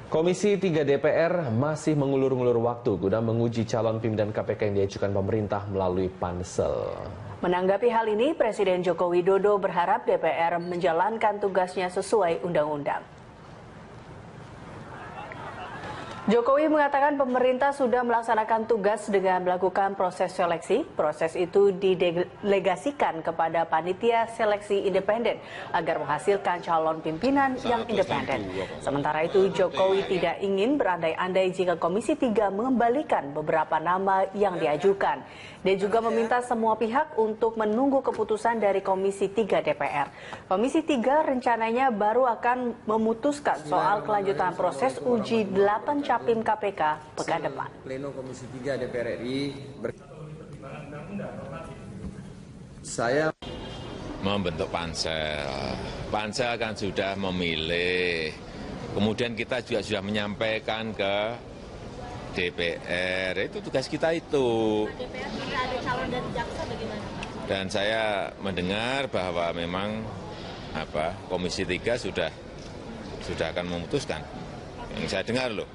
Komisi 3 DPR masih mengulur-ngulur waktu guna menguji calon pimpinan KPK yang diajukan pemerintah melalui pansel. Menanggapi hal ini, Presiden Joko Widodo berharap DPR menjalankan tugasnya sesuai undang-undang. Jokowi mengatakan pemerintah sudah melaksanakan tugas dengan melakukan proses seleksi. Proses itu didelegasikan kepada panitia seleksi independen agar menghasilkan calon pimpinan yang independen. Sementara itu, Jokowi tidak ingin berandai-andai jika Komisi 3 mengembalikan beberapa nama yang diajukan. Dia juga meminta semua pihak untuk menunggu keputusan dari Komisi 3 DPR. Komisi 3 rencananya baru akan memutuskan soal kelanjutan proses uji 8 capim KPK pekan depan. Pleno Komisi 3 DPR RI saya membentuk pansel. Pansel kan sudah memilih. Kemudian kita juga sudah menyampaikan ke DPR. Itu tugas kita itu. DPR jika ada calon dari jaksa bagaimana? Dan saya mendengar bahwa memang Komisi 3 sudah akan memutuskan. Yang saya dengar loh.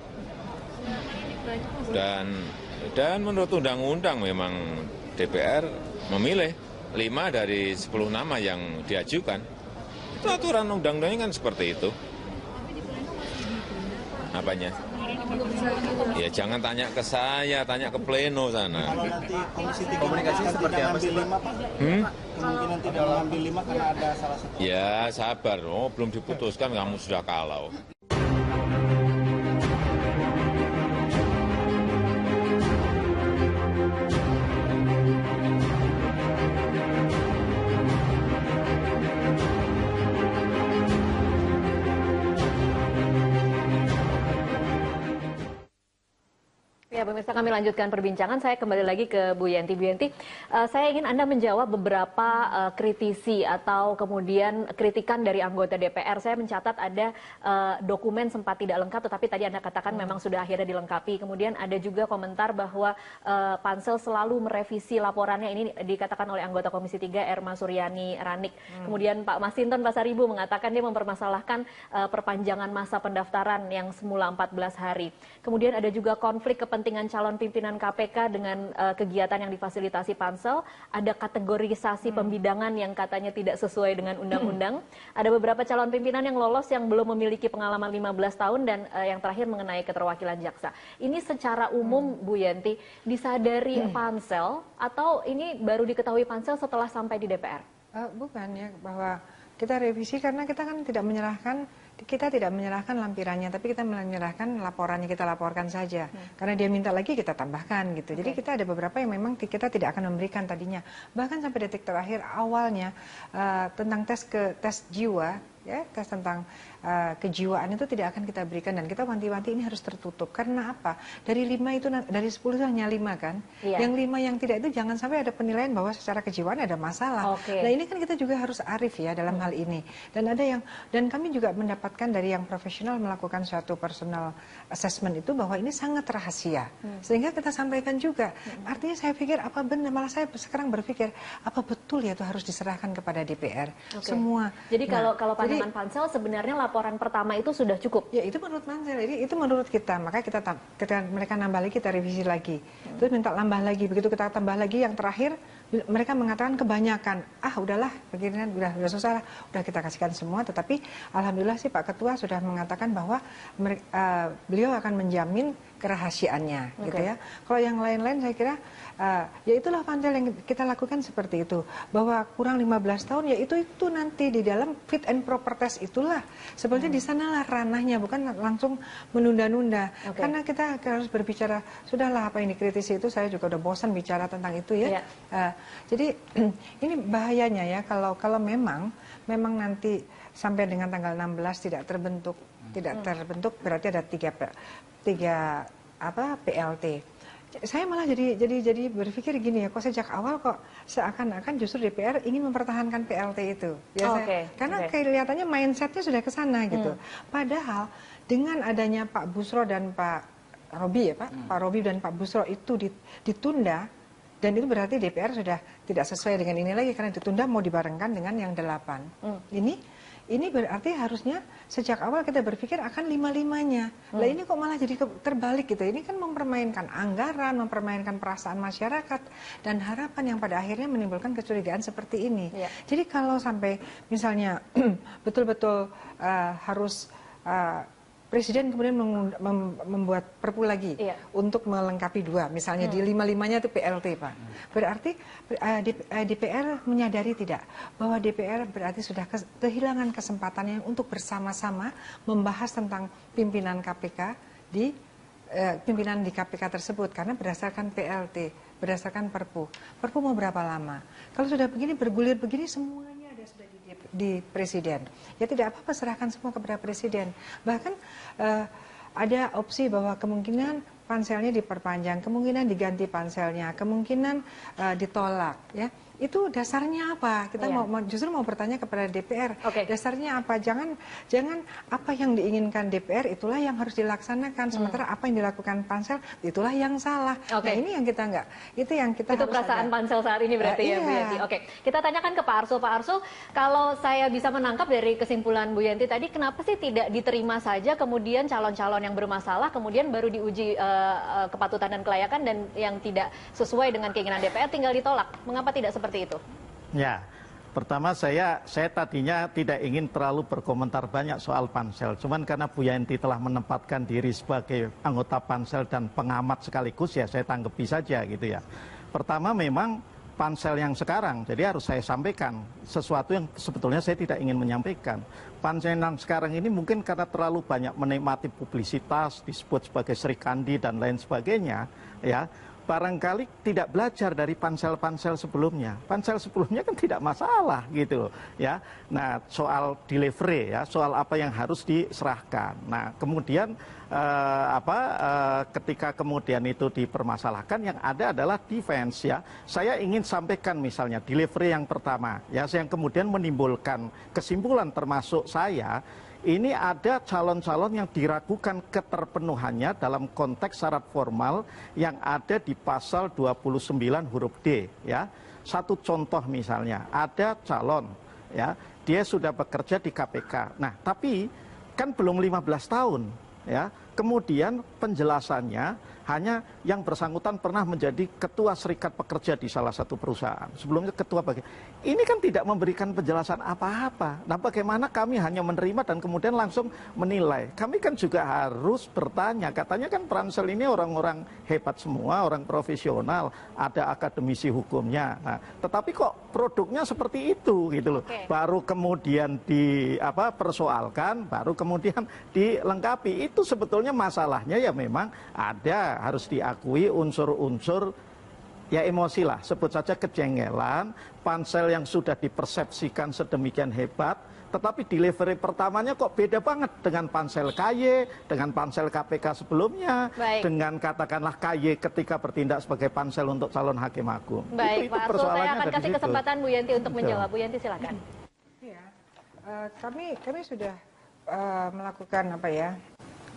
Dan menurut undang-undang memang DPR memilih 5 dari 10 nama yang diajukan. Itu aturan undang-undangnya kan seperti itu. Apanya? Ya jangan tanya ke saya, tanya ke pleno sana. Kalau nanti Komisi 3 komunikasi seperti apa sih, Pak? Kemungkinan tidak mengambil 5 karena ada salah satu. Ya sabar, belum diputuskan kamu sudah kalau. Ya, pemirsa, kami lanjutkan perbincangan. Saya kembali lagi ke Bu Yenti. Bu Yenti, saya ingin Anda menjawab beberapa kritisi atau kemudian kritikan dari anggota DPR. Saya mencatat ada dokumen sempat tidak lengkap, tetapi tadi Anda katakan memang sudah akhirnya dilengkapi. Kemudian ada juga komentar bahwa pansel selalu merevisi laporannya. Ini dikatakan oleh anggota Komisi 3 Erma Suryani Ranik. Kemudian Pak Masinton Pasaribu mengatakan dia mempermasalahkan perpanjangan masa pendaftaran yang semula 14 hari. Kemudian ada juga konflik kepentingan calon pimpinan KPK dengan kegiatan yang difasilitasi pansel. Ada kategorisasi pembidangan yang katanya tidak sesuai dengan undang-undang. Ada beberapa calon pimpinan yang lolos yang belum memiliki pengalaman 15 tahun dan yang terakhir mengenai keterwakilan jaksa. Ini secara umum Bu Yenti disadari pansel atau ini baru diketahui pansel setelah sampai di DPR? Bukan ya, bahwa kita revisi karena kita kan tidak menyerahkan lampirannya, tapi kita menyerahkan laporannya, kita laporkan saja. Karena dia minta lagi kita tambahkan gitu. Jadi kita ada beberapa yang memang kita tidak akan memberikan tadinya. Bahkan sampai detik terakhir awalnya tentang tes jiwa, ya, tes tentang kejiwaan itu tidak akan kita berikan, dan kita wanti-wanti ini harus tertutup. Karena apa? Dari 5 itu, dari 10 itu hanya 5 kan. Iya. Yang 5 yang tidak itu jangan sampai ada penilaian bahwa secara kejiwaan ada masalah. Nah ini kan kita juga harus arif ya dalam hal ini. Dan kami juga mendapatkan dari yang profesional melakukan suatu personal assessment itu bahwa ini sangat rahasia. Sehingga kita sampaikan juga. Artinya saya pikir apa benar, malah saya sekarang berpikir apa betul ya itu harus diserahkan kepada DPR semua. Jadi kalau pandangan pansel sebenarnya laporan pertama itu sudah cukup. Ya itu menurut pansel, jadi itu menurut kita. Makanya mereka nambah lagi, kita revisi lagi. Terus minta tambah lagi, begitu kita tambah lagi yang terakhir mereka mengatakan kebanyakan. Udahlah, begini udah susah lah, udah kita kasihkan semua. Tetapi alhamdulillah sih Pak Ketua sudah mengatakan bahwa beliau akan menjamin kerahasiaannya, gitu ya. Kalau yang lain-lain saya kira ya itulah pansel yang kita lakukan seperti itu, bahwa kurang 15 tahun ya itu nanti di dalam fit and proper test itulah sebenarnya di sanalah ranahnya, bukan langsung menunda-nunda. Karena kita harus berbicara, sudahlah apa yang dikritisi itu, saya juga udah bosan bicara tentang itu ya. Jadi ini bahayanya ya kalau memang nanti sampai dengan tanggal 16 tidak terbentuk berarti ada tiga PLT. Saya malah jadi berpikir gini ya, kok sejak awal kok seakan-akan justru DPR ingin mempertahankan PLT itu. Karena kelihatannya mindsetnya sudah ke sana gitu. Padahal dengan adanya Pak Busro dan Pak Robi ya Pak Robi dan Pak Busro itu ditunda, dan itu berarti DPR sudah tidak sesuai dengan ini lagi karena ditunda mau dibarengkan dengan yang 8. Ini berarti harusnya sejak awal kita berpikir akan lima-limanya. Lah ini kok malah jadi terbalik gitu. Ini kan mempermainkan anggaran, mempermainkan perasaan masyarakat dan harapan yang pada akhirnya menimbulkan kecurigaan seperti ini. Jadi kalau sampai misalnya betul-betul harus Presiden kemudian membuat perpu lagi untuk melengkapi 2, misalnya di 5-5-nya itu PLT, Pak. Berarti DPR menyadari tidak bahwa DPR berarti sudah kehilangan kesempatannya untuk bersama-sama membahas tentang pimpinan KPK pimpinan di KPK tersebut karena berdasarkan PLT, berdasarkan perpu. Perpu mau berapa lama? Kalau sudah begini bergulir begini semuanya sudah di Presiden. Ya tidak apa-apa, serahkan semua kepada Presiden. Bahkan ada opsi bahwa kemungkinan panselnya diperpanjang, kemungkinan diganti panselnya, kemungkinan ditolak. Ya, itu dasarnya apa? Kita justru mau bertanya kepada DPR. Dasarnya apa? Jangan apa yang diinginkan DPR itulah yang harus dilaksanakan. Sementara apa yang dilakukan pansel itulah yang salah. Nah ini yang kita enggak. Itu yang kita itu harus perasaan ada. pansel saat ini berarti ya, Bu Yanti. Kita tanyakan ke Pak Arsul. Pak Arsul, kalau saya bisa menangkap dari kesimpulan Bu Yanti tadi, kenapa sih tidak diterima saja kemudian calon-calon yang bermasalah kemudian baru diuji kepatutan dan kelayakan, dan yang tidak sesuai dengan keinginan DPR tinggal ditolak? Mengapa tidak seperti itu? Ya, pertama saya tadinya tidak ingin terlalu berkomentar banyak soal pansel. Cuman karena Bu Yanti telah menempatkan diri sebagai anggota pansel dan pengamat sekaligus, ya saya tanggapi saja gitu ya. Pertama memang pansel yang sekarang, jadi harus saya sampaikan sesuatu yang sebetulnya saya tidak ingin menyampaikan. Pansel yang sekarang ini mungkin karena terlalu banyak menikmati publisitas, disebut sebagai Sri Kandi dan lain sebagainya, ya. Barangkali tidak belajar dari pansel-pansel sebelumnya. Pansel sebelumnya kan tidak masalah gitu loh, ya. Nah, soal delivery ya, soal apa yang harus diserahkan. Nah, kemudian ketika kemudian itu dipermasalahkan, yang ada adalah defense ya. Saya ingin sampaikan misalnya delivery yang pertama ya, yang kemudian menimbulkan kesimpulan termasuk saya. Ini ada calon-calon yang diragukan keterpenuhannya dalam konteks syarat formal yang ada di pasal 29 huruf D ya. Satu contoh misalnya, ada calon ya, dia sudah bekerja di KPK. Nah, tapi kan belum 15 tahun ya. Kemudian penjelasannya hanya yang bersangkutan pernah menjadi ketua serikat pekerja di salah satu perusahaan. Sebelumnya ketua bagian. Ini kan tidak memberikan penjelasan apa-apa. Nah, bagaimana kami hanya menerima dan kemudian langsung menilai? Kami kan juga harus bertanya. Katanya kan pansel ini orang-orang hebat semua, orang profesional, ada akademisi hukumnya. Nah, tetapi kok produknya seperti itu gitu loh. Baru kemudian persoalkan, baru kemudian dilengkapi. Itu sebetulnya masalahnya ya memang ada, harus diakui unsur-unsur ya emosi lah, sebut saja kejengkelan, pansel yang sudah dipersepsikan sedemikian hebat, tetapi delivery pertamanya kok beda banget dengan pansel KY, dengan pansel KPK sebelumnya, dengan katakanlah KY ketika bertindak sebagai pansel untuk calon hakim agung. Baik, Pak Arsul, saya akan kasih kesempatan Bu Yanti untuk menjawab. Bu Yanti silakan. Iya, kami sudah melakukan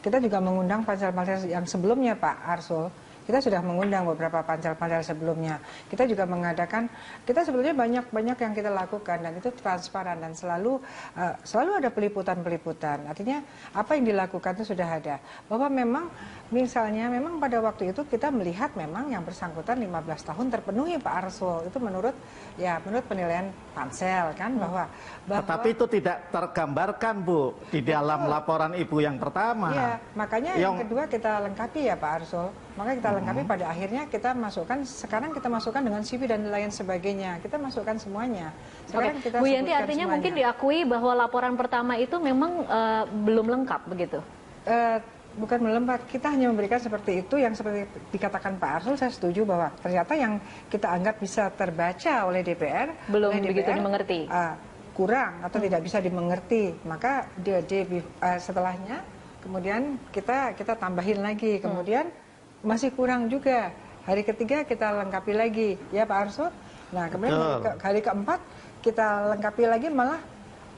kita juga mengundang pansel-pansel yang sebelumnya, Pak Arsul. Kita sudah mengundang beberapa pansel-pansel sebelumnya. Kita juga mengadakan, kita sebetulnya banyak yang kita lakukan dan itu transparan dan selalu ada peliputan-peliputan. Artinya apa yang dilakukan itu sudah ada. Bahwa memang memang pada waktu itu kita melihat memang yang bersangkutan 15 tahun terpenuhi, Pak Arsul. Itu menurut penilaian pansel kan bahwa tapi itu tidak tergambarkan, Bu, di dalam laporan Ibu yang pertama. Iya, makanya yang kedua kita lengkapi ya, Pak Arsul. Maka kita lengkapi pada akhirnya kita masukkan, sekarang kita masukkan dengan CV dan lain sebagainya. Kita masukkan semuanya. Sekarang kita Bu Yanti, artinya semuanya. Mungkin diakui bahwa laporan pertama itu memang belum lengkap begitu? Bukan melembab, kita hanya memberikan seperti itu yang seperti dikatakan Pak Arsul. Saya setuju bahwa ternyata yang kita anggap bisa terbaca oleh DPR belum begitu dimengerti, kurang atau tidak bisa dimengerti. Maka setelahnya kemudian kita tambahin lagi, kemudian masih kurang juga. Hari ketiga kita lengkapi lagi, ya Pak Arsul. Nah kemudian hari keempat kita lengkapi lagi, malah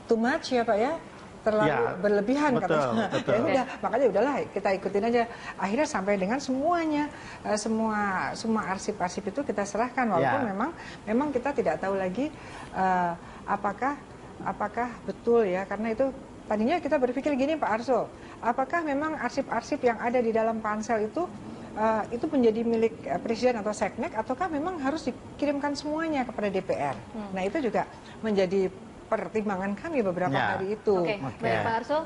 too much ya Pak ya. Terlalu berlebihan katanya. Ya udah, makanya udahlah kita ikutin aja. Akhirnya sampai dengan semuanya, semua arsip-arsip itu kita serahkan, walaupun memang kita tidak tahu lagi apakah betul ya, karena itu tadinya kita berpikir gini Pak Arsul, apakah memang arsip-arsip yang ada di dalam pansel itu menjadi milik Presiden atau Seknek, ataukah memang harus dikirimkan semuanya kepada DPR? Nah itu juga menjadi pertimbangan kami beberapa hari itu. Oke, baik Pak Arsul.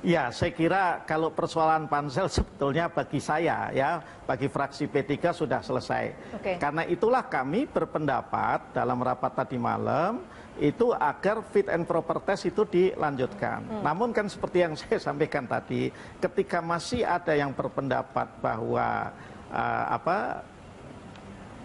Ya, saya kira kalau persoalan pansel sebetulnya bagi saya ya, bagi fraksi P3 sudah selesai. Karena itulah kami berpendapat dalam rapat tadi malam itu agar fit and proper test itu dilanjutkan. Namun kan seperti yang saya sampaikan tadi, ketika masih ada yang berpendapat bahwa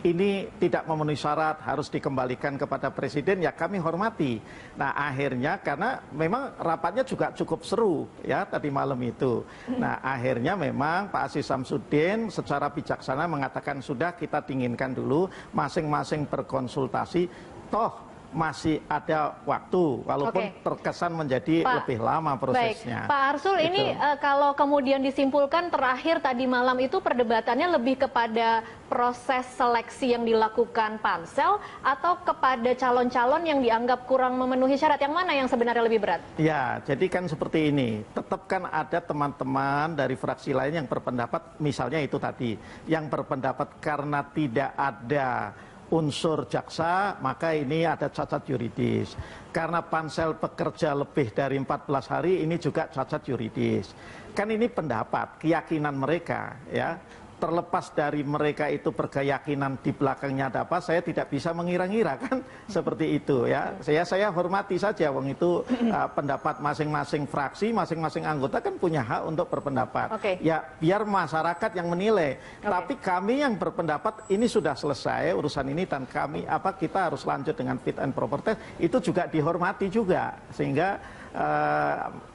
ini tidak memenuhi syarat, harus dikembalikan kepada Presiden, ya kami hormati. Nah akhirnya karena memang rapatnya juga cukup seru ya tadi malam itu. Nah akhirnya memang Pak Aziz Samsudin secara bijaksana mengatakan sudah kita dinginkan dulu, masing-masing berkonsultasi, toh masih ada waktu, walaupun terkesan menjadi lebih lama prosesnya. Baik. Pak Arsul, ini kalau kemudian disimpulkan terakhir tadi malam itu perdebatannya lebih kepada proses seleksi yang dilakukan pansel atau kepada calon-calon yang dianggap kurang memenuhi syarat, yang mana yang sebenarnya lebih berat? Ya, jadi kan seperti ini, tetap kan ada teman-teman dari fraksi lain yang berpendapat, misalnya itu tadi, yang berpendapat karena tidak ada unsur jaksa, maka ini ada cacat yuridis. Karena pansel bekerja lebih dari 14 hari, ini juga cacat yuridis. Kan ini pendapat, keyakinan mereka, ya. Terlepas dari mereka itu berkeyakinan di belakangnya ada apa, saya tidak bisa mengira-ngira kan seperti itu ya. Saya hormati saja, wong itu pendapat masing-masing fraksi, masing-masing anggota kan punya hak untuk berpendapat. Ya biar masyarakat yang menilai. Tapi kami yang berpendapat ini sudah selesai urusan ini dan kami kita harus lanjut dengan fit and proper test, itu juga dihormati juga, sehingga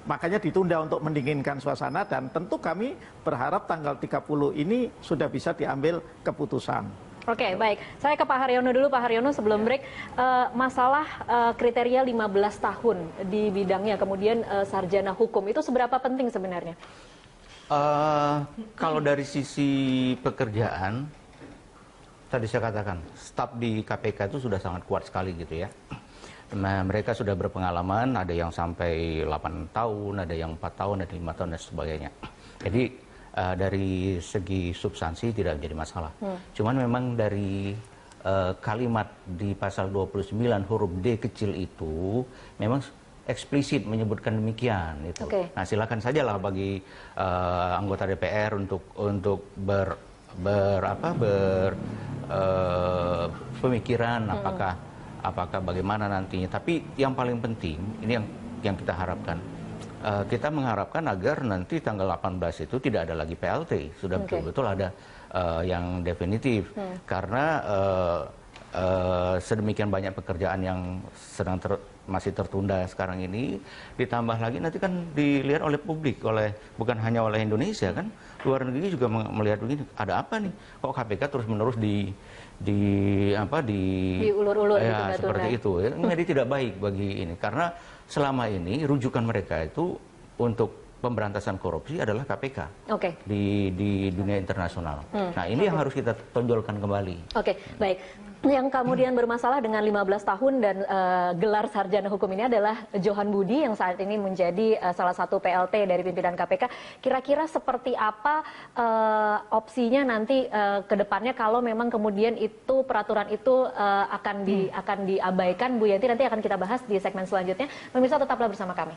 makanya ditunda untuk mendinginkan suasana, dan tentu kami berharap tanggal 30 ini sudah bisa diambil keputusan. Oke, baik. Saya ke Pak Haryono dulu. Pak Haryono, sebelum break, masalah kriteria 15 tahun di bidangnya, kemudian sarjana hukum, itu seberapa penting sebenarnya? Kalau dari sisi pekerjaan, tadi saya katakan, staf di KPK itu sudah sangat kuat sekali gitu ya. Nah, mereka sudah berpengalaman, ada yang sampai 8 tahun, ada yang 4 tahun, ada 5 tahun, dan sebagainya. Jadi dari segi substansi tidak jadi masalah. Cuman memang dari kalimat di pasal 29 huruf D kecil itu memang eksplisit menyebutkan demikian. Itu. Nah silakan sajalah bagi anggota DPR untuk pemikiran apakah bagaimana nantinya. Tapi yang paling penting, ini yang kita harapkan. Kita mengharapkan agar nanti tanggal 18 itu tidak ada lagi PLT. Sudah betul-betul ada yang definitif. Karena sedemikian banyak pekerjaan yang masih tertunda sekarang ini, ditambah lagi nanti kan dilihat oleh publik, bukan hanya oleh Indonesia kan, luar negeri juga melihat begini, ada apa nih, kok KPK terus-menerus diulur-ulur ya, seperti itu ya. Jadi tidak baik bagi ini, karena selama ini rujukan mereka itu untuk pemberantasan korupsi adalah KPK di dunia internasional. Nah ini yang harus kita tonjolkan kembali. Baik. Yang kemudian bermasalah dengan 15 tahun dan gelar sarjana hukum ini adalah Johan Budi yang saat ini menjadi salah satu PLT dari pimpinan KPK. Kira-kira seperti apa opsinya nanti ke depannya kalau memang kemudian itu peraturan itu akan diabaikan, Bu Yanti? Nanti akan kita bahas di segmen selanjutnya. Pemirsa tetaplah bersama kami.